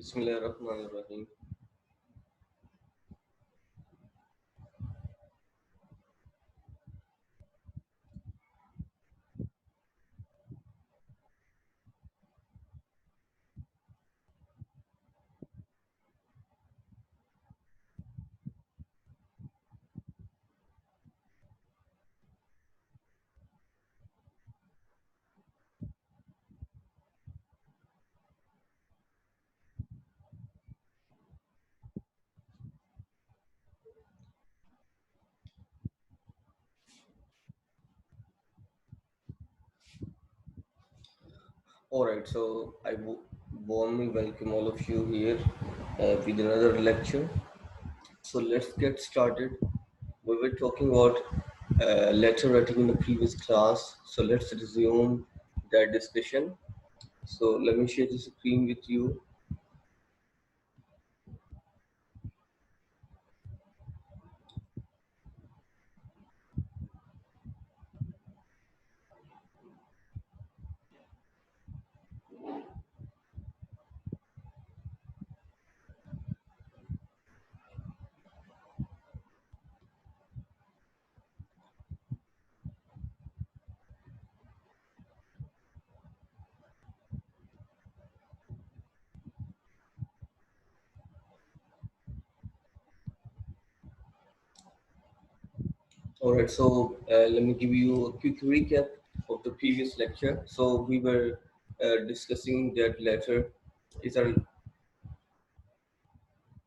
Bismillahirrahmanirrahim. Alright, so warmly welcome all of you here with another lecture. So let's get started. We were talking about letter writing in the previous class, so let's resume that discussion. So let me share the screen with you. Alright, so let me give you a quick recap of the previous lecture. So we were discussing that letter is our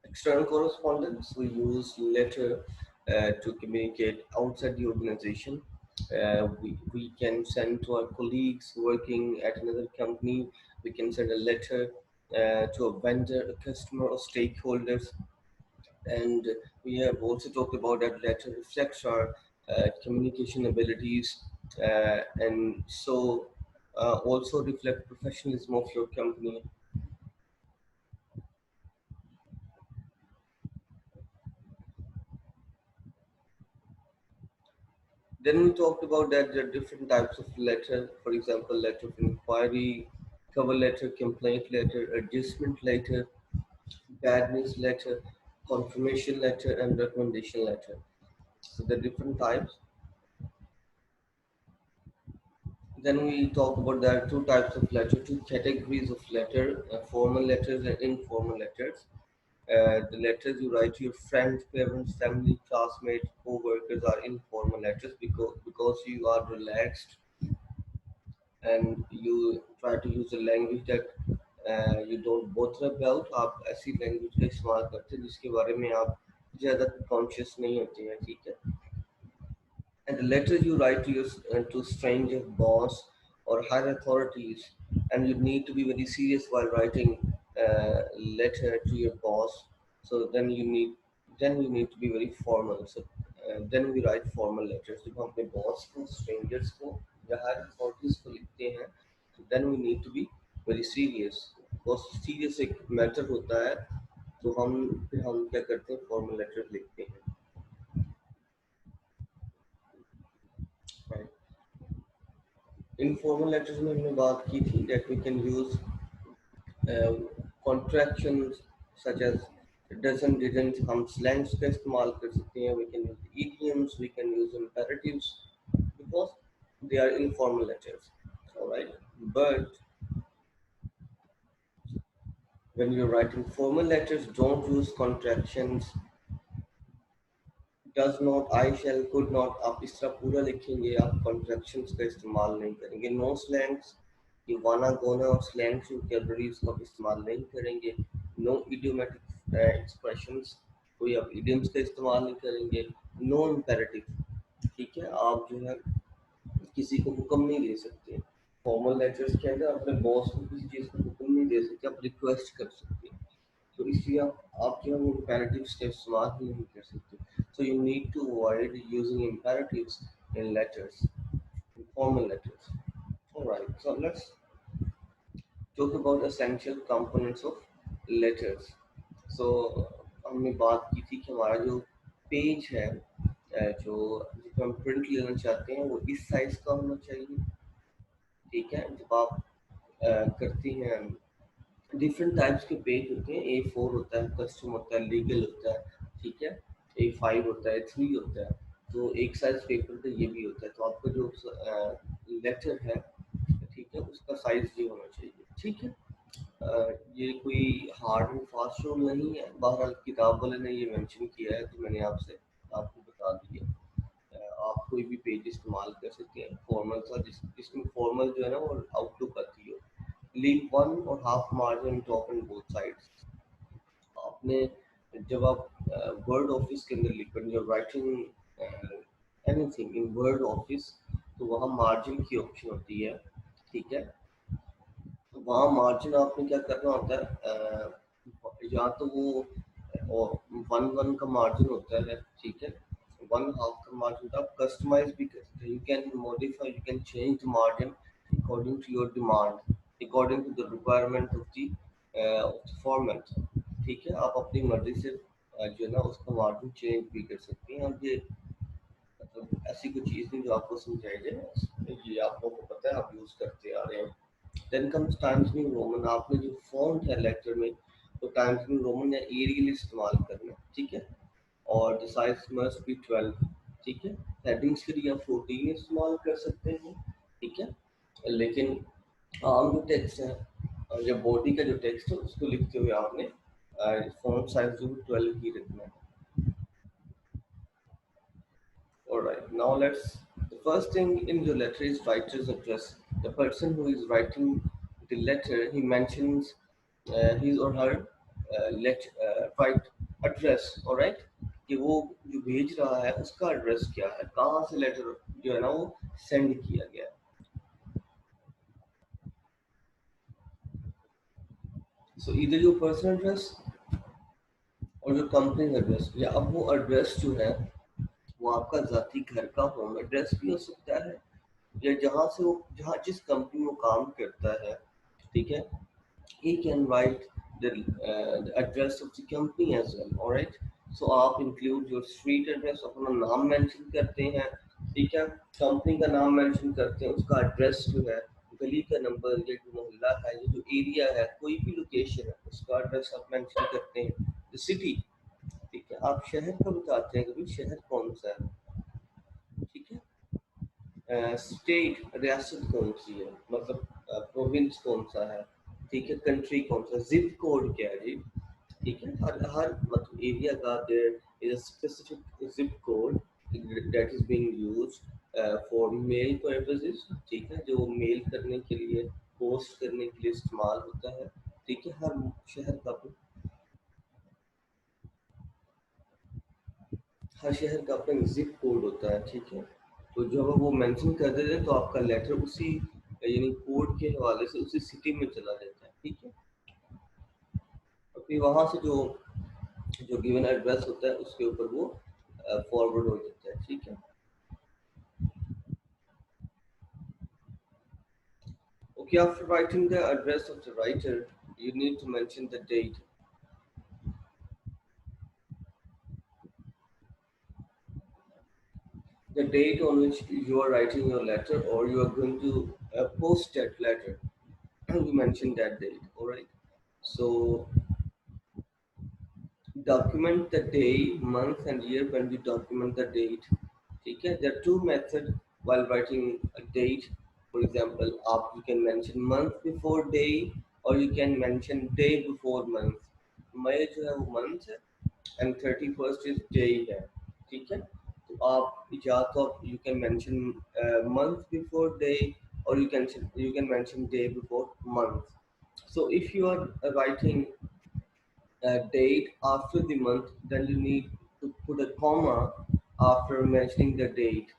external correspondence. We use letter to communicate outside the organization. We can send to our colleagues working at another company. We can send a letter to a vendor, a customer, or stakeholders. And we have also talked about that letter reflects our communication abilities and so also reflect professionalism of your company. Then we talked about that there are different types of letter, for example, letter of inquiry, cover letter, complaint letter, adjustment letter, bad news letter, confirmation letter, and recommendation letter. So the different types. Then we talk about there are two types of letter, two categories of letter, formal letters and informal letters. The letters you write to your friends, parents, family, classmates, co-workers are informal letters because you are relaxed and you try to use a language that you don't bother about. आप ऐसी language का इस्तेमाल करते हैं जिसके बारे में आप ज़्यादा कॉन्शियस नहीं होते हैं, ठीक है. And the letters you write to your to stranger, boss, or higher authorities, and you need to be very serious while writing letter to your boss. So then you need to be very formal. So then we write formal letters. जब हम अपने boss को, strangers को या higher authorities को लिखते हैं, so then we need to be very serious. बहुत serious एक matter होता है, तो हम क्या करते हैं, formal letters लिखते हैं. Right. Informal letters में हमने बात की थी that we can use uh, contractions such as doesn't, didn't. हम slangs का इस्तेमाल कर सकते हैं. We can use idioms, we can use imperatives because they are informal letters. All right, but when you're writing formal letters, don't use contractions. Does not, I shall, could not. आप इस तरह पूरा लिखेंगे, आप contractions का इस्तेमाल नहीं करेंगे. No slangs, ये वाना गोना और slangs vocabularies का आप इस्तेमाल नहीं करेंगे. No idiomatic expressions, कोई आप idioms का इस्तेमाल नहीं करेंगे. No imperative, ठीक है. आप जो है किसी को हुक्म नहीं दे सकते. फॉर्मल लेटर्स के अंदर अपने बॉस को किसी चीज़ का हुक्म नहीं दे सकते, आप रिक्वेस्ट कर सकते हैं. तो इसलिए आप जो है वो imperatives का इस्तेमाल ही नहीं कर सकते. So you need to avoid using imperatives in letters, in formal letters. Alright, so let's talk about essential components of letters. So हमने बात की थी कि हमारा जो पेज है जो जिसको हम प्रिंट लेना चाहते हैं वो इस साइज का होना चाहिए, ठीक है. जब आप करती हैं डिफरेंट टाइप्स के पेज होते हैं। A4 होता है, कस्टम होता है, लीगल होता है, ठीक है। A5 होता है, A3 होता है। तो एक साइज पेपर का ये भी होता है। तो आपका जो लेटर है, ठीक है, उसका साइज ये होना चाहिए, ठीक है। ये कोई हार्ड एंड फास्ट रूल नहीं है, बहरहाल किताब वाले ने ये मेंशन किया है तो मैंने आपसे आपको बता दिया। आप कोई भी पेज इस्तेमाल कर सकते हैं फॉर्मल सा, जिसमें फॉर्मल जो है ना वो आउटलुक आती हो। लीव वन और half margin top and both sides. आपने जब आप वर्ड ऑफिस के अंदर लिख रहे, जब writing anything in word office, तो वहाँ मार्जिन की ऑप्शन होती है, ठीक है। तो वहाँ मार्जिन आपने क्या करना होता है, या तो वो वन वन का मार्जिन होता है, ठीक है। वन हाफ का मार्जिन आप कस्टमाइज भी कर सकते हैं। You can modify, you can change the margin according to your demand, according to the requirement of the format, ठीक है। आप अपनी मर्जी से जो है ना उसका मार्जिन चेंज भी कर सकते हैं। और ये मतलब ऐसी कोई चीज़ नहीं जो आपको समझाई जाए, ये आप लोगों को पता है, आप यूज़ करते आ रहे हैं। Then comes Times New Roman. आपने जो फॉन्ट है लेक्चर में, तो टाइम्स न्यू रोमन या एरियल इस्तेमाल करना है, ठीक है। और द साइज मस्ट बी 12, ठीक है। हेडिंग्स के लिए आप 14 इस्तेमाल कर सकते हैं, ठीक है। लेकिन आम जो टेक्स्ट है और जो बॉडी का जो टेक्स्ट है उसको लिखते हुए आपने फॉन्ट साइज जो 12 ही रखना है। All right, now let's. The first thing in the letter is writer's address. The person who is writing the letter, he mentions his or her right address. All right, कि वो जो भेज रहा है उसका एड्रेस क्या है, कहाँ से लेटर जो है ना वो सेंड किया गया है। So either your personal address और जो कंपनी एड्रेस, या अब वो एड्रेस जो है वो आपका ज़ाती घर का होम एड्रेस भी हो सकता है, या जहाँ से वो जहाँ जिस कंपनी में वो काम करता है, ठीक है। he can write the address of the company as well, all right। so आप include your street address, अपना नाम मेंशन करते हैं, ठीक है। कंपनी का नाम मेंशन करते हैं, उसका एड्रेस जो है, गली का नंबर, ये जो मोहल्ला है, ये जो एरिया है, कोई भी लोकेशन है उसका एड्रेस आप मेंशन करते हैं। द सिटी, ठीक है। आप शहर का बताते हैं कि भाई शहर कौन सा है, ठीक है। स्टेट, रियासत कौन सी है, मतलब प्रोविंस कौन सा है, ठीक है। कंट्री कौन सा, जिप कोड क्या है जी, ठीक है। हर हर मतलब एरिया का there is a specific zip code that is being used for mail purposes, ठीक है, जो मेल करने के लिए, पोस्ट करने के लिए इस्तेमाल होता है, ठीक है। हर शहर का हर शहर का अपना जिप कोड होता है, ठीक है। तो जब वो मेंशन कर देते हैं तो आपका लेटर उसी यानी कोड के हवाले से उसी सिटी में चला जाता है, ठीक है। और फिर वहाँ से जो जो गिवन एड्रेस होता है उसके ऊपर वो फॉरवर्ड हो जाता है, ठीक है। Okay, after writing the address of the writer, you need to mention the date. The date on which you are writing your letter or you are going to post that letter. You mention that date, all right. So document the day, month, and year when we document the date. Okay, there are two methods while writing a date. For example, up you can mention month before day, or you can mention day before month. मई जो है वो month है and 31st is day है, ठीक है। तो आप या तो आप you can mention month before day, or you can mention day before month. So if you are writing date after the month, then you need to put a comma after mentioning the date.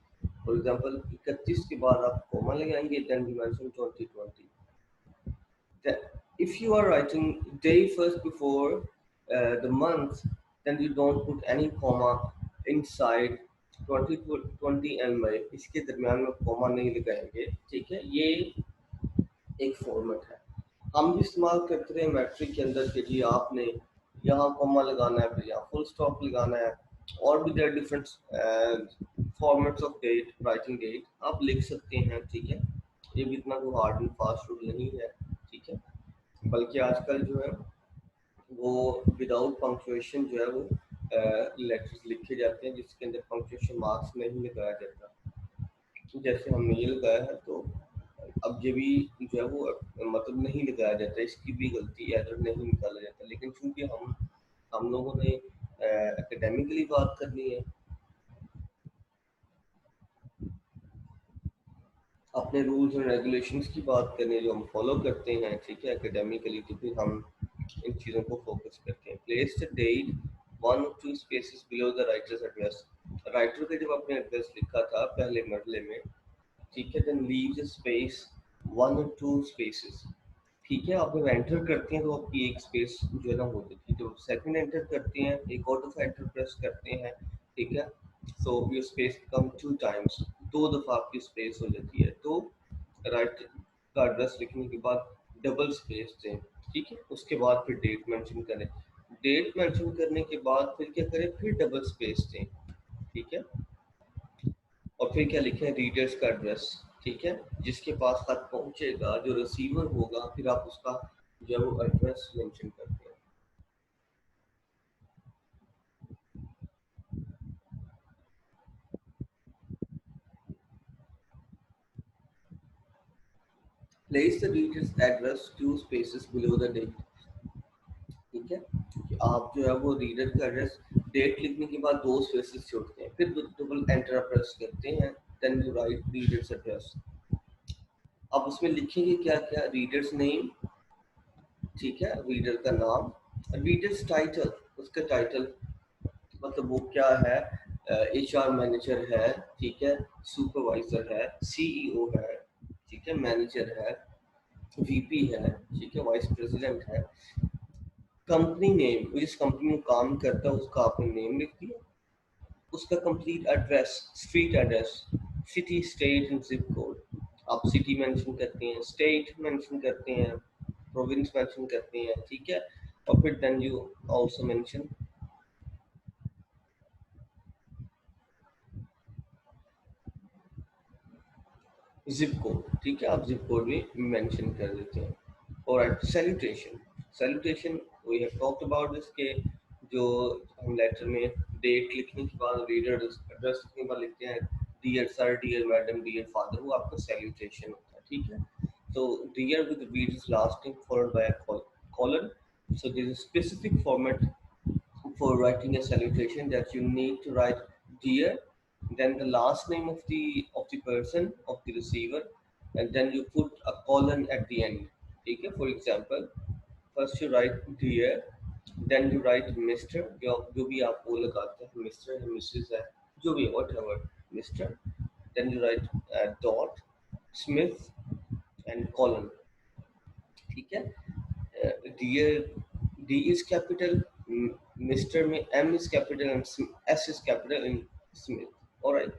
For example, 31 के बाद आप comma लगाएंगे, then you mention 2020. Then, if you are writing day first before the month, then you don't put any comma inside 2020 and May. इसके दरमियान में comma नहीं लगाएंगे, ठीक है। ये एक फॉर्मेट है। हम भी इस्तेमाल करते रहे मैट्रिक के अंदर कि जी आपने यहाँ कॉमा लगाना है, फिर यहाँ फुल स्टॉप लगाना है, और भी there different formats of date, writing date आप लिख सकते हैं, ठीक है। ये भी इतना कोई हार्ड एंड फास्ट रूल नहीं है, ठीक है। बल्कि आजकल जो है वो विदाउट पंक्चुएशन जो है वो लेटर्स लिखे जाते हैं जिसके अंदर पंक्चुएशन मार्क्स नहीं लगाया जाता। जैसे हमने ये लगाया है तो अब ये भी जो है वो मतलब नहीं लगाया जाता, इसकी भी गलती है, एरर नहीं निकाला जाता। लेकिन चूंकि हम लोगों ने एकेडमिकली बात करनी है, अपने रूल्स एंड रेगुलेशंस की बात करनी है जो हम फॉलो करते हैं, ठीक है, एकेडमिकली, तो फिर हम इन चीज़ों को फोकस करते हैं। प्लेस द डेट वन और two spaces below the writer's address. Writer ने जब अपने एड्रेस लिखा था पहले मरले में, ठीक है, then leave the space one और टू स्पेसेस। ठीक है, आप जब एंटर करते हैं तो आपकी एक स्पेस जो है ना हो जाती है, तो सेकंड एंटर करते हैं एक और दफ़ा एंटर प्रेस करते हैं, ठीक है, so your space come to times, दो दफ़ा आपकी स्पेस हो जाती है। तो राइट का एड्रेस लिखने के बाद डबल स्पेस दें, ठीक है, उसके बाद फिर डेट मेंशन करें, डेट मेंशन करने के बाद फिर क्या करें, फिर डबल स्पेस दें, ठीक है, और फिर क्या लिखें, रीडर्स का एड्रेस, ठीक है, जिसके पास खत पहुंचेगा, जो रिसीवर होगा, फिर आप उसका जो है वो एड्रेस मेंशन करते हैं। Place the reader's address two spaces below the date, ठीक है, कि आप जो है वो रीडर का एड्रेस डेट लिखने के बाद दो स्पेसेस छोड़ते हैं, फिर डबल एंटर प्रेस करते हैं, then you write reader's address. अब उसमें लिखेंगे क्या क्या, रीडर्स नेम, ठीक है, रीडर का नाम, रीडर्स टाइटल, उसका टाइटल, मतलब वो क्या है, एचआर मैनेजर है, ठीक है, सुपरवाइजर है, सीईओ है, ठीक है, मैनेजर है, वीपी है, ठीक है, वाइस प्रेसिडेंट है। कंपनी नेम, जिस कंपनी में काम करता है उसका आपने नेम लिख दिया, उसका complete address, street address, city, state and zip code. आप सिटी मेंशन करते हैं, स्टेट मेंशन करते हैं, प्रोविंस मेंशन करते हैं, ठीक है, और फिर then you also mention zip code, ठीक है, आप जिप कोड भी मेंशन कर देते हैं। और salutation, salutation we have talked about this के जो हम लेटर में डेट लिखने के बाद रीडर एड्रेस लिखने के बाद लिखते हैं dear sir, dear madam, dear father, वो आपका सैल्यूटेशन होता है, ठीक है। तो dear with reader's last name followed by a colon, so there is a specific format for writing a salutation, that you need to write dear, then the last name of the person, of the receiver, and then you put a colon at the end. Okay, for example, first you write dear, then you write Mr. जो भी आप वो लगाते हैं, Mr. है, Mrs. है, जो भी whatever, Mr. Then you write dot Smith and colon, ठीक है, dear, D is capital, mister में M is capital and S is capital in Smith, alright.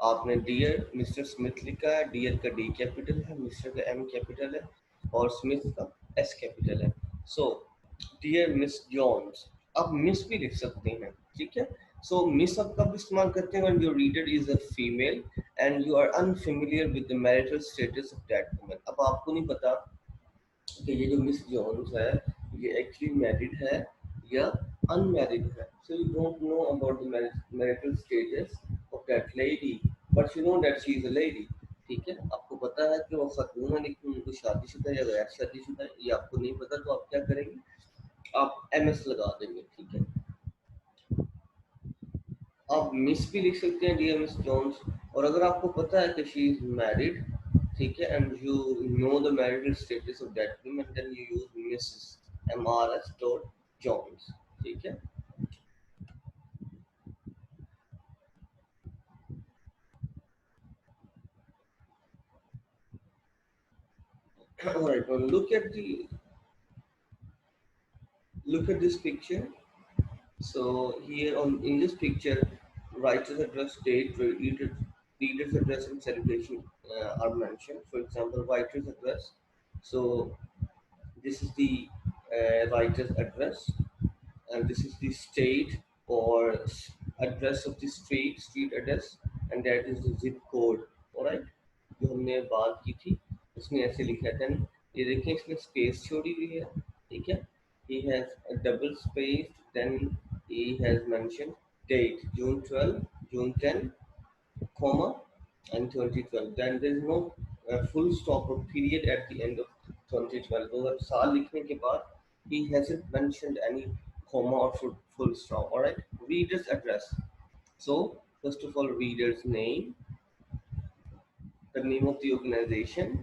आपने डियर मिस्टर स्मिथ लिखा है, डियर का डी कैपिटल है, मिस्टर का M capital है, और स्मिथ का एस कैपिटल है। सो डियर मिस जॉन्स, आप मिस भी लिख सकते हैं, ठीक है। सो मिस आप कब इस्तेमाल करते हैं, when your reader is a female and you are unfamiliar with the marital status of that woman. अब आपको नहीं पता कि ये जो मिस जॉन्स है ये एक्चुअली मैरिड है या अनमैरिड है, so you don't know about the marital status of that lady, but you know that she is a lady, ठीक है। आपको पता है कि वो खातून है लेकिन उनको शादीशुदा या गैर शादीशुदा है, ये आपको नहीं पता, तो आप क्या करेंगे, आप एमएस लगा देंगे, ठीक है। आप मिस भी लिख सकते हैं, डियर मिस जॉन्स, और अगर आपको पता है कि शी इज मैरिड, ठीक है, and you know the marital status of that woman, then you use Mrs, M R S dot Jones, ठीक है। All right, well, look at this picture. So here on in this picture, writer's address, date, reader's address, and salutation are mentioned. For example, writer's address. So this is the writer's address, and this is the state or address of the street address, and that is the zip code. All right, जो हमने बात की थी, उसने ऐसे लिखा था, ये देखिए इसने स्पेस छोड़ी हुई है, ठीक है। he has a double space, then he has mentioned date June 12, June 10, comma, and 2012, then there is no full stop or period at the end of 2012. तो अगर साल लिखने के बाद he hasn't mentioned any comma or full stop. All right, reader's address. So first of all, reader's name, the name of the organization,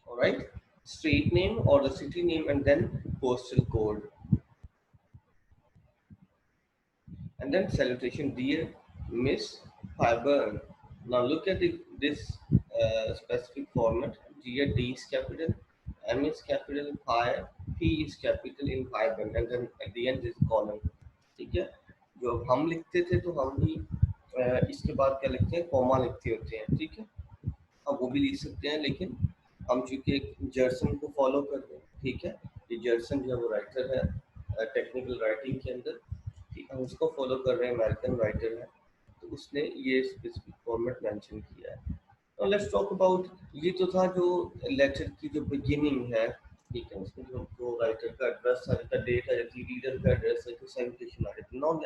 all right, street name or the city name, and then postal code, and then salutation, dear Miss Fiburn. Now look at this specific format. Dear, D is capital, M is capital, P is capital in Fiburn, and then at the end is colon, ठीक है। जो हम लिखते थे तो हम भी इसके बाद क्या लिखते हैं, कॉमा लिखते होते हैं, ठीक है। हम वो भी लिख सकते हैं, लेकिन हम चूंकि एक जर्सन को फॉलो कर रहे हैं, ठीक है। ये जर्सन जो है वो राइटर है टेक्निकल राइटिंग के अंदर, ठीक है, हम उसको फॉलो कर रहे हैं, अमेरिकन राइटर है, तो उसने ये स्पेसिफिक फॉर्मेट मेंशन किया है। तो लेट्स टॉक अबाउट, ये तो था जो लेटर की जो बिगिनिंग है, ठीक है, उसमें जो राइटर का एड्रेस आ जाता है, डेट आ जाती है, रीडर का एड्रेस है, तो सैनिटेशन आ जाती है। Now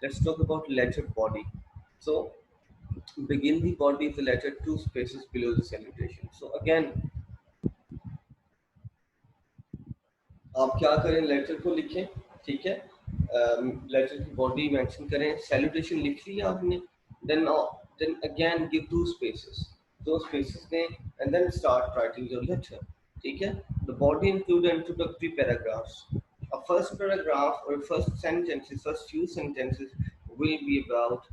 let's talk about letter body. So begin the body of the letter two spaces below the salutation. So again, आप क्या करें, लेटर को लिखें, ठीक है, लेटर की बॉडी मेंशन करें, सैल्यूटेशन लिख लिया आपने, देन देन अगेन गिव दो स्पेसेस दें, and then start writing your letter, ठीक है। The body include introductory paragraphs, a first paragraph or first few sentences will be about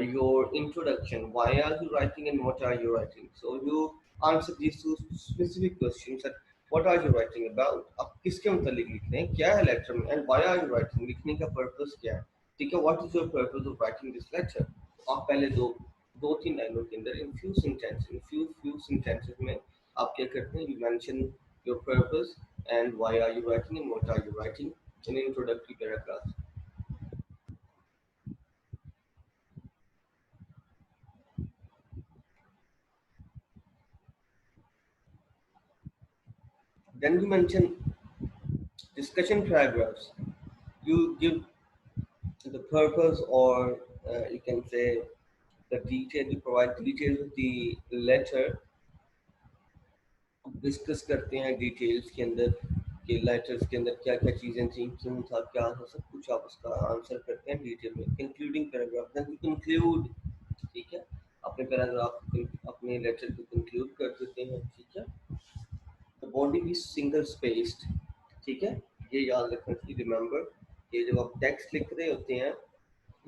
your introduction. Why are you writing and what are you writing? So you answer these two specific questions. That what are you writing about? आप किसके मुतालिक लिख रहे हैं, क्या है letter में, and why are you writing? लिखने का पर्पस क्या है, ठीक है। What is your purpose of writing this letter? आप पहले दो तीन लाइनों के अंदर in few sentences में आप क्या करते हैं, you mention your purpose and why are you writing and what are you writing in introductory paragraph. Then you mention discussion paragraphs. You give the purpose, or you can say the detail, you provide details of the letter, discuss करते हैं details के अंदर कि letters के अंदर क्या क्या चीज़ें थी, क्यों था, क्या था, सब कुछ आप उसका आंसर करते हैं डिटेल में। Concluding paragraph, then you conclude, ठीक है, अपने पैराग्राफ अपने लेटर को कंक्लूड कर देते हैं, ठीक है। The body is single spaced, ठीक है, ये याद रखना चाहिए, रिमेंबर, ये जब आप टेक्स्ट लिख रहे होते हैं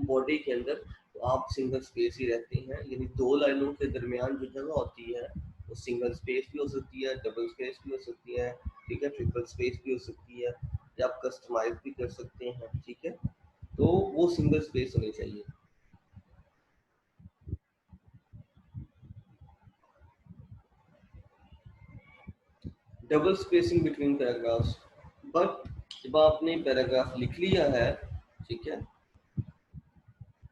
बॉडी के अंदर, तो आप सिंगल स्पेस ही रहते हैं, यानी दो लाइनों के दरमियान जो जगह होती है वो सिंगल स्पेस भी हो सकती है, डबल स्पेस भी हो सकती है, ठीक है, ट्रिपल स्पेस भी हो सकती है, या आप कस्टमाइज भी कर सकते हैं, ठीक है, तो वो सिंगल स्पेस होनी चाहिए। Double spacing between paragraphs, but जब आपने पैराग्राफ लिख लिया है, ठीक है,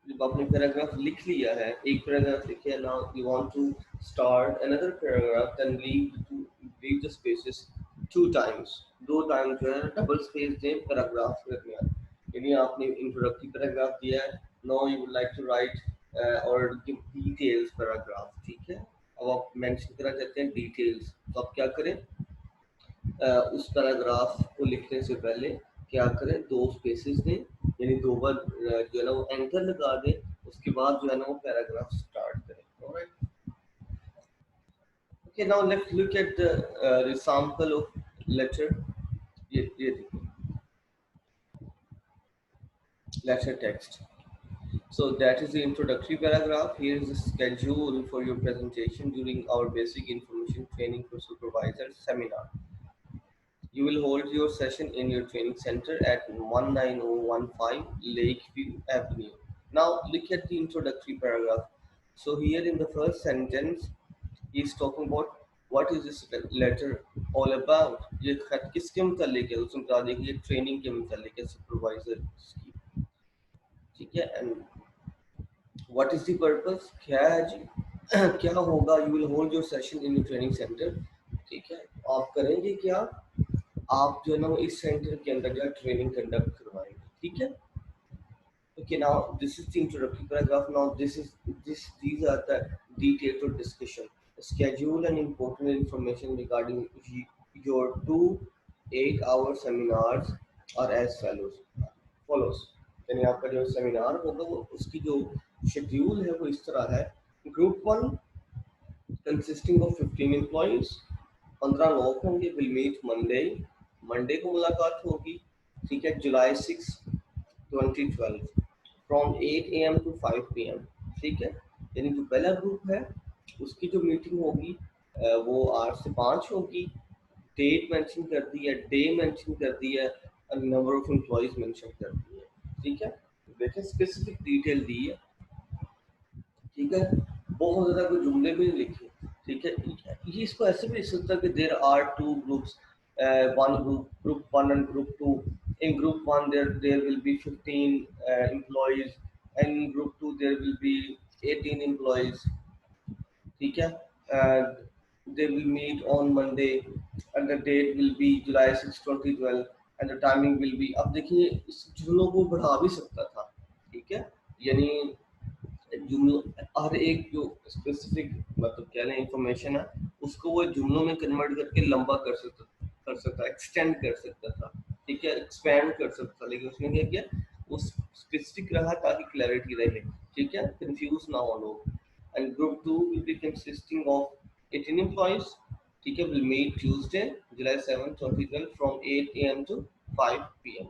जब आपने पैराग्राफ लिख लिया है, एक पैराग्राफ लिखे, now you want to start another paragraph, then leave the spaces two times, दो टाइम जो है डबल स्पेस दें पैराग्राफ के दरमियान। यानी आपने इंट्रोडक्टरी पैराग्राफ दिया है, now you would like to write और गिव डिटेल्स पैराग्राफ, ठीक है, अब आप मेंशन करना चाहते हैं डिटेल्स, तो आप क्या करें, उस पैराग्राफ को लिखने से पहले क्या करें, दो स्पेसेस दें, यानी दो बार जो है ना वो एंकर लगा दें, उसके बाद जो है ना वो पैराग्राफ स्टार्ट करें। Alright, okay, now let's look at the example of letter. ये देखिए letter text. So that is the introductory paragraph. Here is the schedule for your presentation during our basic information training for supervisors seminar. You will hold your session in your training center at 19015 Lakeview Avenue. Now look at the introductory paragraph. So here in the first sentence, he is talking about what is this letter all about. ये खत किसके मुतालिक है, उसमें बता दें कि ये ट्रेनिंग के मुतालिक है सुपरवाइजर की, ठीक है। And what is the purpose, क्या है जी, क्या होगा, you will hold your session in your training center, ठीक है। आप करेंगे क्या, आप जो है ना वो इस सेंटर के अंदर जो है ट्रेनिंग कंडक्ट करवाएंगे, ठीक है। Okay, now this is the introductory paragraph. Now these are the details of discussion. Schedule and important information regarding your 2 8-hour seminars are as follows. Follows. यानी आपका जो सेमिनार होगा वो उसकी जो शेड्यूल है वो इस तरह है। Group one consisting of 15 employees, 15 लोग होंगे, विल मीट मंडे, मंडे को मुलाकात होगी, ठीक है, जुलाई 6 2012 फ्रॉम 8 AM to 5 PM, ठीक है। यानी जो पहला ग्रुप है उसकी जो मीटिंग होगी वो 8 से 5 होगी। डेट मेंशन कर दी है, डे मेंशन कर दी है और नंबर ऑफ एम्प्लॉयज मेंशन कर दी है, ठीक है। देखें स्पेसिफिक डिटेल दी है, ठीक है। बहुत ज़्यादा कोई जुमले भी नहीं लिखे, ठीक है। ये इसको ऐसे भी लिख सकता है कि there are two groups, one group one and group two. In group one there will be 15 employees, and in group two there will be 18 employees, ठीक है। They will meet on Monday and the date will be July 6 2012 and the timing will be, अब देखिए इस जुमलों को बढ़ा भी सकता था, ठीक है। यानी जुमलों, हर एक जो स्पेसिफिक मतलब क्या लें इंफॉर्मेशन है उसको वो जुमलों में कन्वर्ट करके लंबा कर सकता एक्सटेंड कर सकता था, ठीक है, एक्सपैंड कर सकता था, लेकिन उसने क्या किया, वो स्पेसिफिक रहा ताकि क्लैरिटी रहे, ठीक है, कंफ्यूज ना हो लोग। And group two will be consisting of 18 employees, ठीक है, will meet Tuesday July 7 2012 from 8 AM to 5 PM।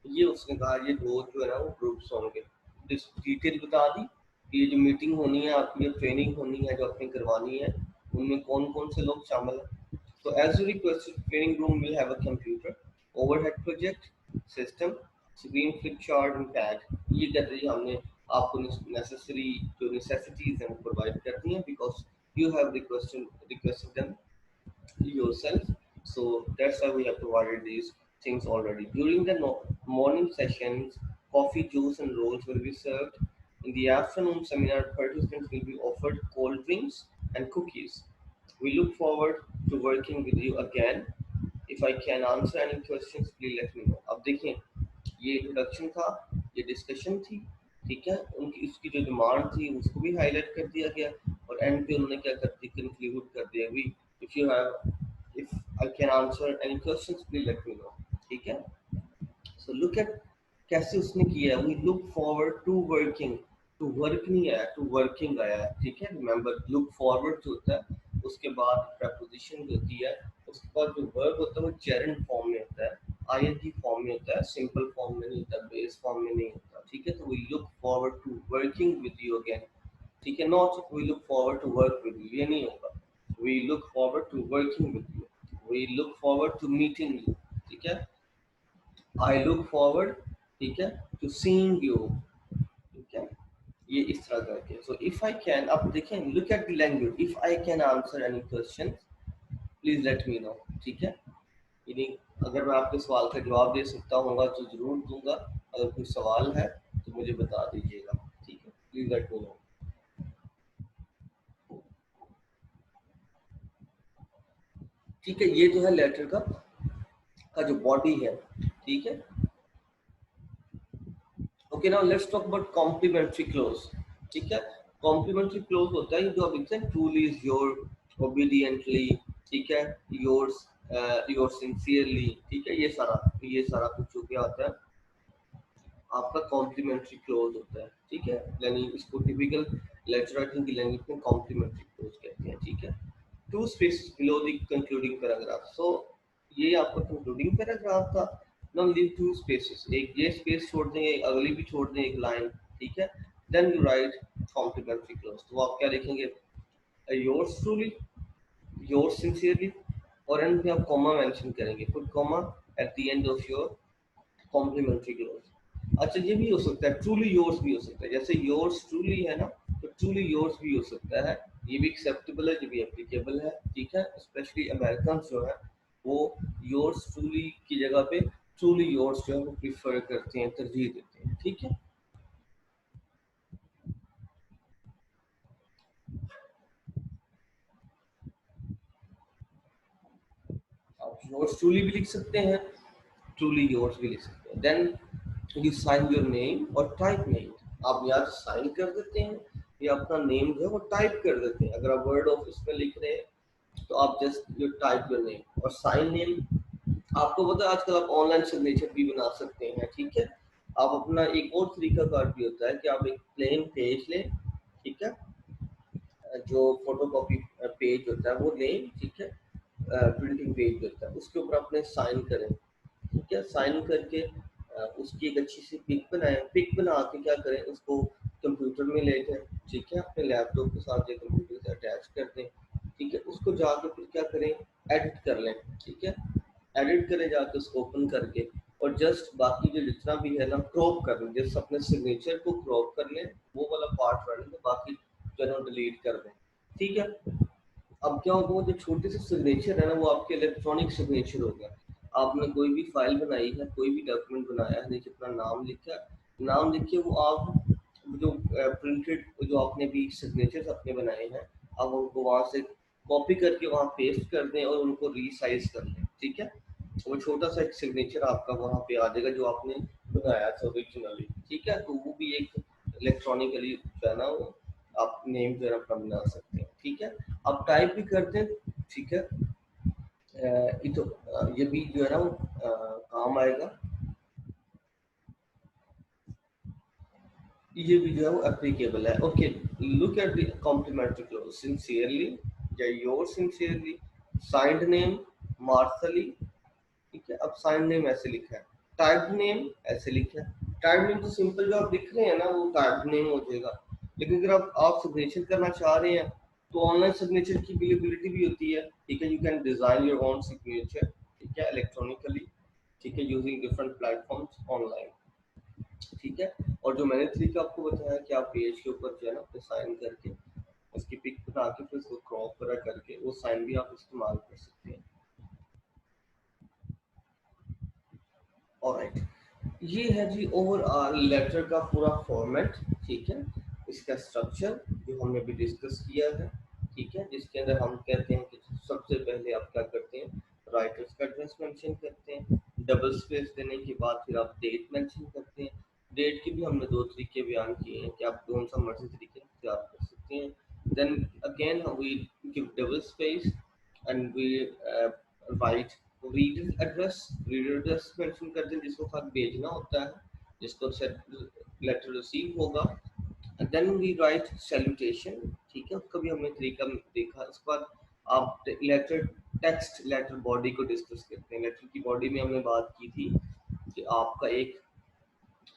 ये उसने कहा ये दो जो है ना वो ग्रुप्स होंगे। डिटेल बता दी कि ये जो मीटिंग होनी है आपकी, जो ट्रेनिंग होनी है जो आपने करवानी है, उनमें कौन कौन से लोग शामिल हैं। तो as you request training room will have a computer, overhead project system, screen flip chart and pad. ये कहते हैं हमने आपको नेसेसरी जो नेसेसिटीज हैं वो प्रोवाइड करती हैं because you have requested them yourself. So that's why we have provided these things already. During the morning sessions, coffee, juice, and rolls will be served. In the afternoon seminar, participants will be offered cold drinks and cookies. We look forward to working with you again. If I can answer any questions, please let me know. अब देखिए ये introduction था, ये discussion थी, ठीक है। उनकी इसकी जो डिमांड थी उसको भी हाईलाइट कर दिया गया और एंड पे उन्होंने क्या कर दिया, कंक्लूड कर दिया भी, if you have, if I can answer any questions, please let me know, ठीक है। So look at कैसे उसने किया है, we look forward to working, to work नहीं आया, to working आया है, ठीक है। Remember look forward जो होता है उसके बाद preposition जो होती है, उसके बाद जो verb होता है वो gerund form में होता है, ing form में होता है, simple form में नहीं होता, base form में नहीं होता, ठीक है। तो we look forward to working with you again, ठीक है, not we look forward to work with you, ये नहीं होगा, we look forward to working with you, we look forward to meeting you, ठीक है, आई लुक फॉरवर्ड, ठीक है, to seeing you, ठीक है। ये इस तरह करके, सो इफ आई कैन, अब देखें look at the language, if I can answer any question please let me know, ठीक है। यानी अगर मैं आपके सवाल का जवाब दे सकता हूँ तो जरूर दूंगा, अगर कोई सवाल है तो मुझे बता दीजिएगा, ठीक है, प्लीज लेट मी नो। ठीक है, ये जो है लेटर का जो बॉडी है, ठीक है। Okay, now let's talk about complimentary close, ठीक है। कॉम्प्लीमेंट्री क्लोज होता है जो आप लिखते हैं, ट्रूली इज योर, ओबीडियंटली, ठीक है, योर्स, योर सिंसियरली, ठीक है, ये सारा कुछ जो क्या होता है आपका कॉम्प्लीमेंट्री क्लोज होता है, ठीक है। यानी इसको टिपिकल लेटर राइटिंग की लैंग्वेज में कॉम्प्लीमेंट्री क्लोज कहते हैं, ठीक है। Two spaces below the concluding paragraph, so ये आपका कंक्लूडिंग पैराग्राफ था। नाउ लीव टू स्पेसेस, एक ये स्पेस छोड़ दें, एक अगली भी छोड़ दें, एक लाइन, ठीक है। Then you write complimentary close, तो आप क्या लिखेंगे, योर्स ट्रूली, योर्स सिंसियरली, और एंड में आप कॉमा मेंशन करेंगे, put comma at the end of your complimentary close. अच्छा ये भी हो सकता है, ट्रूली योर्स भी हो सकता है, जैसे योर्स ट्रूली है ना, तो ट्रूली योर्स भी हो सकता है, ये भी एक्सेप्टेबल है, ये भी एप्लीकेबल है, ठीक है। स्पेशली अमेरिकन जो है वो योर्स ट्रूली की जगह पे ट्रूली योर्स जो है वो प्रीफर करते हैं, तरजीह देते हैं, ठीक है। योर्स ट्रूली भी लिख सकते हैं, ट्रूली योर्स भी लिख सकते हैं। Then you sign your name और टाइप नेम। आप या तो साइन कर देते हैं या अपना नेम जो है वो टाइप कर देते हैं। अगर आप वर्ड ऑफिस में लिख रहे हैं तो आप just you type your name और साइन नेम। आपको पता है आजकल आप ऑनलाइन सिग्नेचर भी बना सकते हैं, ठीक है। आप अपना एक और तरीका कार भी होता है कि आप एक प्लेन पेज लें, ठीक है, जो फोटोकॉपी पेज होता है वो लें, ठीक है, प्रिंटिंग पेज होता है उसके ऊपर अपने साइन करें, ठीक है। साइन करके उसकी एक अच्छी सी पिक बनाएं। पिक बना के क्या करें, उसको कंप्यूटर में ले जाएं, ठीक है, अपने लैपटॉप के साथ या कंप्यूटर से अटैच कर दें, ठीक है। उसको जाके फिर क्या करें, एडिट कर लें, ठीक है। एडिट करें जाके उसको ओपन करके, और जस्ट बाकी जो जितना भी है ना क्रॉप कर लें, जस्ट अपने सिग्नेचर को क्रॉप कर लें, वो वाला पार्ट रहने तो बाकी जो है ना डिलीट कर दें, ठीक है। अब क्या होगा, वो जो छोटे से सिग्नेचर है ना वो आपके इलेक्ट्रॉनिक सिग्नेचर हो गया। आपने कोई भी फाइल बनाई है, कोई भी डॉक्यूमेंट बनाया है, नीचे अपना नाम लिखा, नाम लिखिए, वो आप जो प्रिंटेड जो आपने भी सिग्नेचर्स अपने बनाए हैं, आप उनको वहां से कॉपी करके वहां पेस्ट कर दें और उनको रीसाइज कर लें, ठीक है। वो छोटा सा एक सिग्नेचर आपका वहां पे आ जाएगा जो आपने बनाया था ओरिजिनली, ठीक है। तो वो भी एक इलेक्ट्रॉनिकली जो है ना वो आप नेम जो है अपना बना सकते हैं, ठीक है। आप टाइप भी करते हैं, ठीक है। ये तो ये भी जो है ना वो काम आएगा, ये भी जो है वो एप्लीकेबल है। Okay, look at the complimentary close, sincerely या योर सिंसियरली, साइंड नेम मार्शली, ठीक है। अब साइन नेम ऐसे लिखा है, टाइप नेम ऐसे लिखा है। टाइप नेम तो सिंपल जो आप लिख रहे हैं ना वो टाइप नेम हो जाएगा, लेकिन अगर आप सिग्नेचर करना चाह रहे हैं तो ऑनलाइन सिग्नेचर की अवेलेबिलिटी भी होती है, ठीक है। You can design your own signature, ठीक है, इलेक्ट्रॉनिकली, ठीक है, यूजिंग डिफरेंट प्लेटफॉर्म्स ऑनलाइन, ठीक है। और जो मैंने तरीका आपको बताया कि आप पेज के ऊपर जो है ना अपने साइन करके उसकी पिक बना के फिर उसको क्रॉप वगैरह करके वो साइन भी आप इस्तेमाल कर सकते हैं। ऑलराइट, ये है जी ओवरऑल लेटर का पूरा फॉर्मेट, ठीक है। इसका स्ट्रक्चर जो हमने भी डिस्कस किया है, ठीक है, जिसके अंदर हम कहते हैं कि सबसे पहले आप क्या करते हैं, राइटर्स का एड्रेस मेंशन करते हैं, डबल स्पेस देने के बाद फिर आप डेट मेंशन करते हैं। डेट के भी हमने दो तरीके बयान किए हैं कि आप कौन सा मर्जी तरीके इख्तियार कर सकते हैं। Then again we give double space and we write reader address mention कर दें जिसको साथ भेजना होता है, जिसको लेटर रिसीव होगा। देन वी राइट सैल्यूटेशन, ठीक है, उसका भी हमने तरीका देखा। उसके बाद आप लेटर टेक्स्ट लेटर बॉडी को डिस्कस करते हैं। लेटर की बॉडी में हमने बात की थी कि आपका एक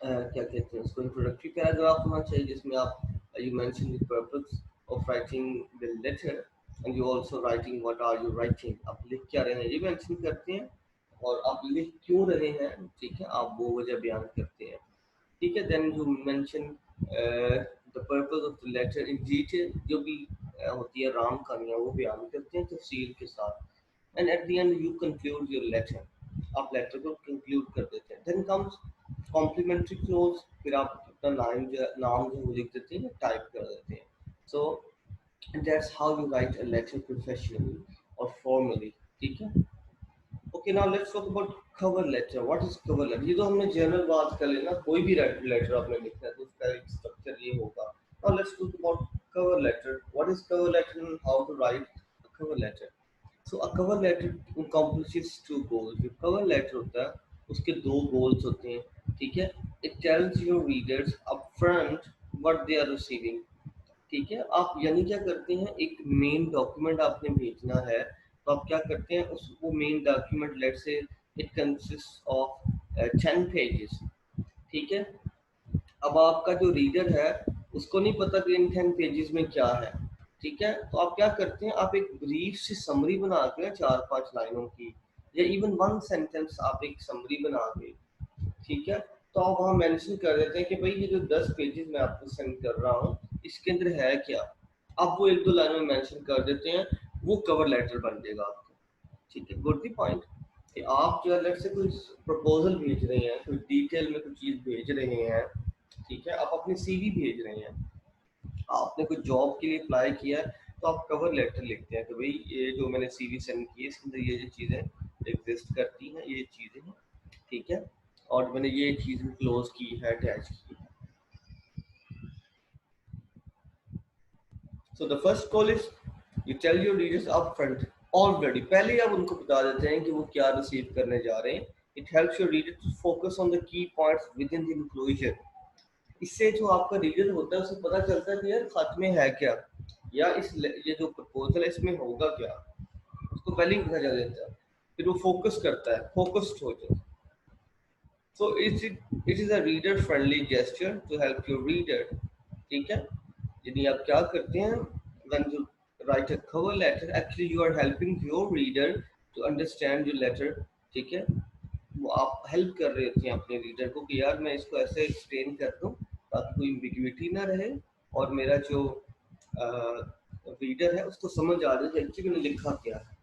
क्या कहते हैं उसको, इंट्रोडक्टरी पैराग्राफ होना चाहिए जिसमें आप you mention the purpose of writing the letter and you also writing what are you writing, आप लिख क्या रहे हैं ये मेंशन करते हैं, और आप लिख क्यों रहे हैं, ठीक है, आप वो वजह बयान करते हैं, ठीक है। Then you mention the purpose of the letter in detail, जो भी होती है राम कहानियाँ वो बयान करते हैं तफसील के साथ। And at the end you conclude your letter, आप लेटर को कंक्लूड कर देते हैं। देन कम्स कॉम्प्लीमेंट्री क्लोज, फिर आप अपना नाम जो वो लिख देते हैं, टाइप कर देते हैं। So that's how you write a letter professionally और फॉर्मली, ठीक है। Okay, now let's talk about cover letter. What is cover letter? ये तो हमने जनरल बात कर लेना, कोई भी लेटर आपने लिखना है तो उसका एक स्ट्रक्चर ये होगा। Now let's talk about cover letter. What is cover letter and how to write a cover letter? So a cover letter accomplishes two goals. जो कवर लेटर होता है उसके दो गोल्स होते हैं, ठीक है। It tells your readers upfront what they are receiving, ठीक है। आप यानी क्या करते हैं, एक मेन डॉक्यूमेंट आपने भेजना है तो आप क्या करते हैं, उस वो मेन डॉक्यूमेंट लेट से इट कंसिस्ट ऑफ 10 पेजेस, ठीक है। अब आपका जो रीडर है उसको नहीं पता कि इन 10 पेजेस में क्या है, ठीक है। तो आप क्या करते हैं, आप एक ब्रीफ सी समरी बना के 4-5 लाइनों की या इवन वन सेंटेंस आप एक समरी बना के, ठीक है, तो आप वहाँ मेंशन कर देते हैं कि भाई ये जो 10 पेजेस मैं आपको सेंड कर रहा हूँ इसके अंदर है क्या। आप वो एक दो लाइन में मेंशन कर देते हैं, वो कवर लेटर बन जाएगा आपका, ठीक है। गुड दी पॉइंट कि आप जो है लेट से कोई प्रपोजल भेज रहे हैं, कोई डिटेल में कोई चीज़ भेज रहे हैं, ठीक है, आप अपनी सीवी भेज रहे हैं, आपने कोई जॉब के लिए अप्लाई किया है तो आप कवर लेटर लिखते हैं कि भाई ये जो मैंने सीवी सेंड की है इसके अंदर ये चीज़ें एग्जिस्ट करती हैं, ये चीज़ें हैं, ठीक है। और मैंने ये चीज़ क्लोज की है, अटैच की है। So the first call is you tell your readers up front already, पहले ही आप उनको बता देते हैं कि वो क्या रिसीव करने जा रहे हैं। It helps your reader to focus on the key points within the inclusion. इससे जो आपका रीडर होता है उसे पता चलता है कि यार खत में है क्या, या ये जो प्रपोजल है इसमें होगा क्या, उसको पहले ही पता चल जाता है। फिर वो फोकस करता है, फोकस्ड हो जाता है। So it is a reader friendly gesture to help your reader, ठीक है। यदि आप क्या करते हैं, when you write a cover letter, actually you are helping your reader to understand your letter, ठीक है। वो आप हेल्प कर रहे होते हैं अपने रीडर को कि यार मैं इसको ऐसे एक्सप्लेन कर दूं ताकि कोई एम्बिग्युइटी ना रहे, और मेरा जो रीडर है उसको समझ आ जाए कि एक्चुअली मैंने लिखा क्या है।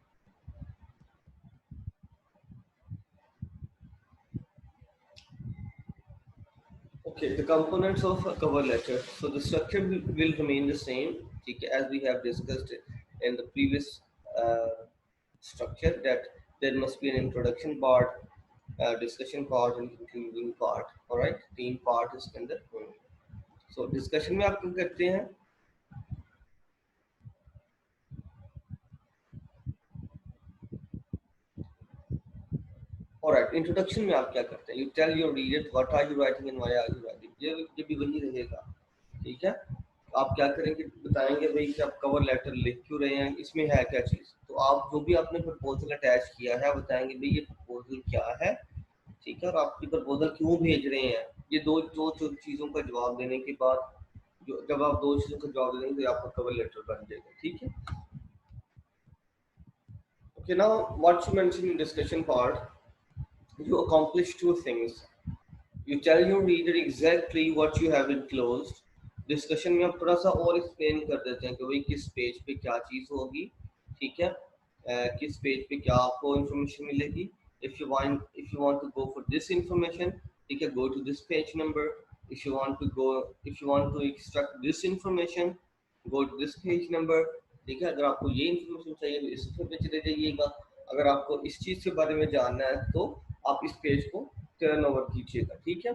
Okay, the components of a cover letter. So the structure will remain the same, okay, as we have discussed in the previous structure, that there must be an introduction part, discussion part, and concluding part. All right, तीन part इसके अंदर होंगे. So discussion में आप क्या करते हैं? Alright, introduction में आप क्या करते हैं? You tell your reader what are you writing and why are you writing. ये भी वही रहेगा, ठीक है। आप क्या करेंगे, बताएंगे भाई कि आप कवर लेटर लिख क्यों रहे हैं, इसमें है क्या चीज़। तो आप जो भी आपने प्रपोजल अटैच किया है बताएंगे भाई ये प्रपोजल क्या है, ठीक है, और आपकी प्रपोजल क्यों भेज रहे हैं। ये दो दो चीज़ों का जवाब देने के बाद, जो जब आप दो चीज़ों का जवाब देंगे तो आपका कवर लेटर बन जाएगा, ठीक है। Okay, now what you mention in discussion part, you accomplish two things. You tell your reader exactly what you have enclosed. Discussion में आप थोड़ा सा और एक्सप्लेन कर देते हैं कि भाई किस पेज पे क्या चीज़ होगी, ठीक है, किस पेज पे क्या आपको इंफॉर्मेशन मिलेगी। If you want to go for this information, ठीक है, go to this page number. If you want to extract this information, go to this page number, ठीक है। अगर आपको ये इंफॉर्मेशन चाहिए तो इस पे चले जाइएगा। अगर आपको इस चीज़ के बारे में जानना है तो आप इस पेज को टर्न ओवर कीजिएगा, ठीक है।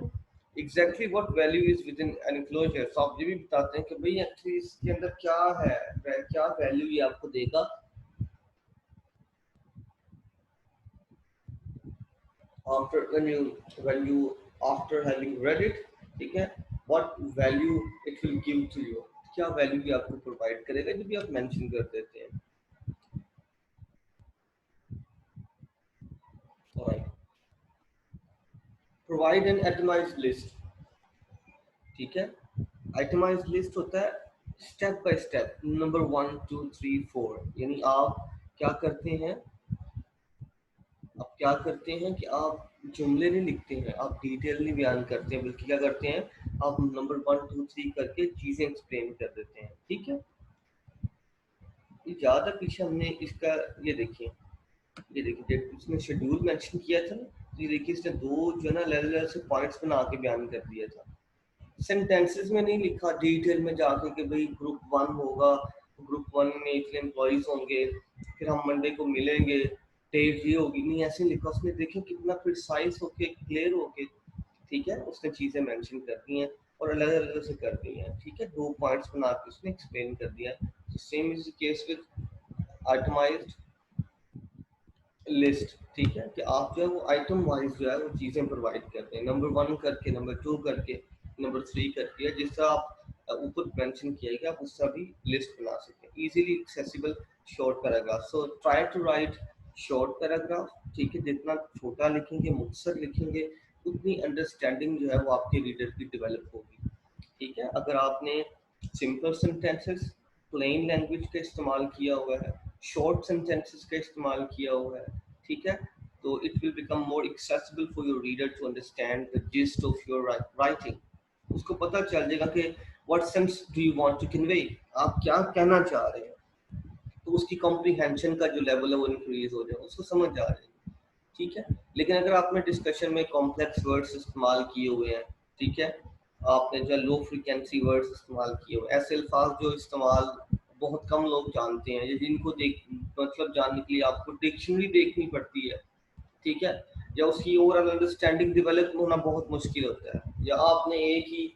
Exactly what value is with in enclosure, तो आप ये भी बताते हैं कि भाई एक्चुअली इसके अंदर क्या है, क्या वैल्यू ये आपको देगा। After when you after having read it, ठीक है, what value it will give to you, क्या वैल्यू ये आपको प्रोवाइड करेगा, जो भी आप मेंशन कर देते हैं। ऑलराइट, प्रोवाइड एन एटमाइज्ड लिस्ट, ठीक है। आइटमाइज्ड लिस्ट होता है स्टेप बाय स्टेप, नंबर 1 2 3 4, यानी आप क्या करते हैं कि आप जुमले नहीं लिखते हैं, आप डिटेल नहीं बयान करते हैं, बल्कि क्या करते हैं, आप नंबर 1 2 3 करके चीजें एक्सप्लेन कर देते हैं, ठीक है। ये ज्यादा पीछे हमने इसका ये देखिए इसमें शेड्यूल मेंशन किया था ना, तो ये देखिए इसने दो जो है ना अलग से पॉइंट्स बना के बयान कर दिया था। सेंटेंसेस में नहीं लिखा डिटेल में जाके कि भाई ग्रुप 1 होगा, ग्रुप 1 में इतने एम्प्लॉयज होंगे, फिर हम मंडे को मिलेंगे, डेट ये होगी, नहीं ऐसे लिखा उसने। देखिए कितना प्रिसाइज होके क्लियर होके, ठीक है, उसने चीजें मेंशन कर दी हैं और अलग अलग से कर दी हैं, ठीक है, दो पॉइंट्स बना के उसने एक्सप्लेन कर दिया। Same is the case with itemised list, ठीक है, कि आप जो है वो आइटम वाइज जो है वो चीज़ें प्रोवाइड करते हैं, नंबर 1 करके, नंबर 2 करके, नंबर 3 करके, जिस तरह आप ऊपर मेंशन किया गया आप उसका भी लिस्ट बना सकते हैं। Easily accessible short paragraph, so try to write short paragraph, ठीक है। जितना छोटा लिखेंगे, मुख्तसर लिखेंगे, उतनी अंडरस्टैंडिंग जो है वो आपके रीडर की डेवलप होगी, ठीक है। अगर आपने सिंपल सेंटेंसेस, प्लेन लैंग्वेज का इस्तेमाल किया हुआ है, शॉर्ट सेंटेंसेस का इस्तेमाल किया हुआ है, ठीक है, तो it will become more accessible for your reader to understand the gist of your writing. उसको पता चल जाएगा कि what sense do you want to convey, आप क्या कहना चाह रहे हैं, तो उसकी कॉम्प्रिहेंशन का जो लेवल है वो इंक्रीज हो जाएगा, उसको समझ आ जाएगी, ठीक है। लेकिन अगर आपने डिस्कशन में कॉम्प्लेक्स वर्ड्स इस्तेमाल किए हुए हैं, ठीक है, आपने जो लो फ्रीक्वेंसी वर्ड्स इस्तेमाल किए हुए, ऐसे अल्फाज जो इस्तेमाल बहुत कम लोग जानते हैं, जिनको देख मतलब जानने के लिए आपको डिक्शनरी देखनी पड़ती है, ठीक है, या उसकी ओवरऑल अंडरस्टैंडिंग डेवलप होना बहुत मुश्किल होता है, या आपने एक ही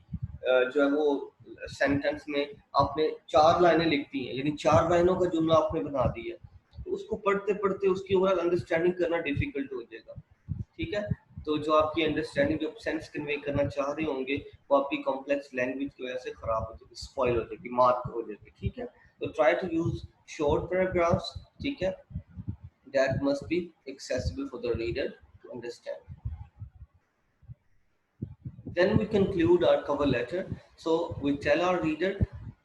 जो है वो सेंटेंस में आपने 4 लाइनें लिख दी हैं, यानी 4 लाइनों का जुमला आपने बना दिया, तो उसको पढ़ते पढ़ते उसकी ओवरऑल अंडरस्टैंडिंग करना डिफिकल्ट हो जाएगा। ठीक है, तो जो आपकी अंडरस्टैंडिंग जो सेंस कन्वे करना चाह रहे होंगे वो आपकी कॉम्प्लेक्स लैंग्वेज की वजह से खराब हो जाएगी, स्पॉइल हो जाएगी, मार्क हो जाएगी। ठीक है, तो try to use short paragraphs, ठीक है, that must be accessible for the reader to understand. Then we conclude our cover letter. So we tell our reader,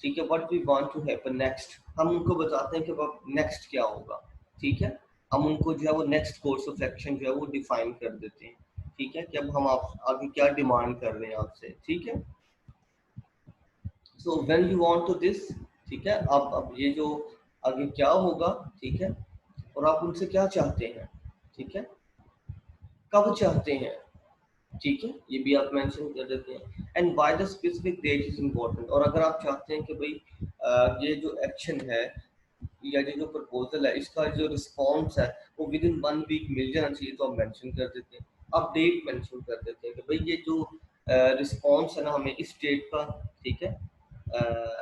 ठीक है, what we want to happen next. हम उनको बताते हैं कि अब next क्या होगा। ठीक है, हम उनको जो है वो next course of action जो है वो define कर देते हैं। ठीक है, कि अब हम आप आगे क्या डिमांड कर रहे हैं आपसे। ठीक है, so when you want to this, ठीक है, अब ये जो आगे क्या होगा, ठीक है, और आप उनसे क्या चाहते हैं, ठीक है, कब चाहते हैं, ठीक है, ये भी आप मेंशन कर देते हैं। And by the specific date is important. और अगर आप चाहते हैं कि भाई ये जो एक्शन है या ये जो प्रपोजल है इसका जो रिस्पॉन्स है वो विद इन 1 वीक मिल जाना चाहिए, तो आप मेंशन कर देते हैं। आप डेट मेंशन कर देते हैं कि भाई ये जो रिस्पॉन्स है ना हमें इस डेट का, ठीक है,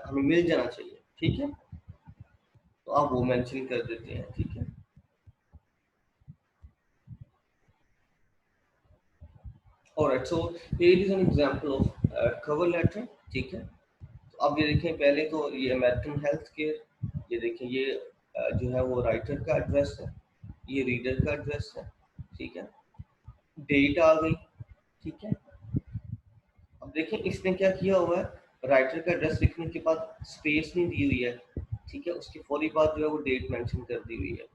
हमें मिल जाना चाहिए। ठीक है, तो आप वो मेंशन कर देते हैं। ठीक है, alright, so here is an example of cover letter. ठीक है, तो अब ये देखें, पहले तो ये अमेरिकन हेल्थ केयर, ये देखें ये जो है वो राइटर का एड्रेस है, ये रीडर का एड्रेस है। ठीक है, डेट आ गई। ठीक है, अब देखें इसने क्या किया हुआ है, राइटर का एड्रेस लिखने के बाद स्पेस नहीं दी हुई है। ठीक है, उसके फौरी बाद जो है वो डेट मेंशन कर दी हुई है।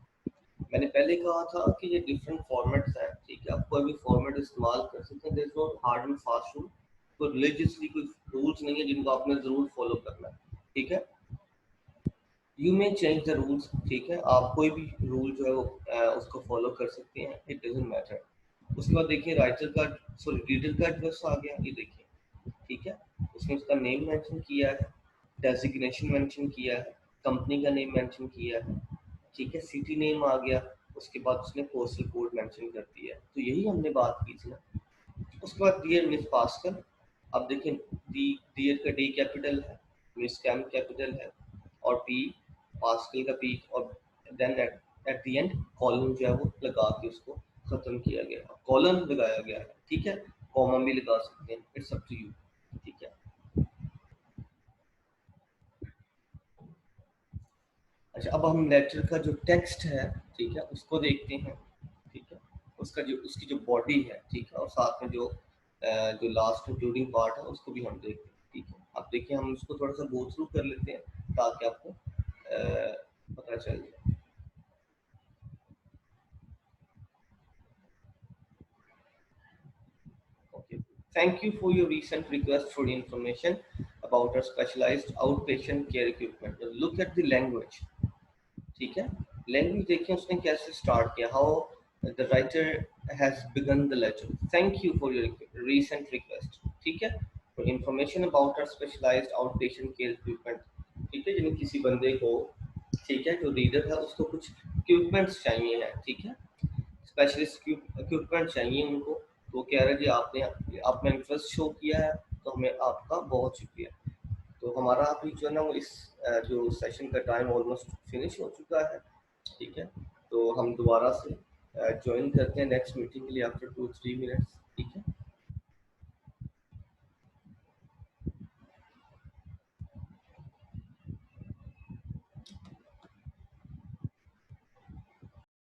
मैंने पहले कहा था कि ये डिफरेंट फॉर्मेट्स हैं। ठीक है, आप कोई भी फॉर्मेट इस्तेमाल कर सकते हैं, there is no hard and fast rule, कोई रिलीजियसली कोई रूल्स नहीं है जिनको आपने जरूर फॉलो करना है। ठीक है, you may change the rules. ठीक है, आप कोई भी रूल जो है वो उसको फॉलो कर सकते हैं, इट डजंट मैटर। उसके बाद देखिए राइटर का, सॉरी रीडर का एड्रेस आ गया, ये देखिए। ठीक है, उसने उसका नेम मेंशन किया है, डेजिग्नेशन मेंशन किया है, कंपनी का नेम मेंशन किया है। ठीक है, सिटी नेम आ गया, उसके बाद उसने पोस्टल कोड मेंशन कर दिया है। तो यही हमने बात की थी ना। उसके बाद डियर मिस पास्कल, अब देखें डी, डियर का डी कैपिटल है, मिस कैम कैपिटल है, और पी पास्कल का पी, और then at the end colon जो है वो लगा के उसको खत्म किया गया, कॉलन लगाया गया है। ठीक है, कॉमा भी लगा सकते हैं, इट्स अप टू यू। ठीक है, अच्छा अब हम लेटर का जो टेक्स्ट है, ठीक है, उसको देखते हैं। ठीक है, उसका जो उसकी जो बॉडी है, ठीक है, और साथ में जो लास्ट इंक्लूडिंग पार्ट है उसको भी हम देखते हैं। ठीक है, अब देखिए हम उसको थोड़ा सा गो थ्रू कर लेते हैं ताकि आपको पता चल जाए। Okay. Thank you for your recent request for information about our specialized outpatient care equipment. Look at the language. ठीक है, लैंग्वेज देखिए उसने कैसे स्टार्ट किया, how the writer has begun the letter. Thank you for your recent request. ठीक है, for information about our specialised outpatient care equipment. ठीक है, जिन्हें किसी बंदे को, ठीक है, जो रीडर है उसको कुछ इक्विपमेंट्स चाहिए हैं। ठीक है, स्पेशलिस्ट इक्विपमेंट चाहिए उनको, तो कह रहे जी आपने आपने इंटरेस्ट शो किया है, तो हमें आपका बहुत शुक्रिया। तो हमारा अभी जो है ना वो इस जो सेशन का टाइम ऑलमोस्ट फिनिश हो चुका है। ठीक है, तो हम दोबारा से ज्वाइन करते हैं नेक्स्ट मीटिंग के लिए आफ्टर 2-3 मिनट्स।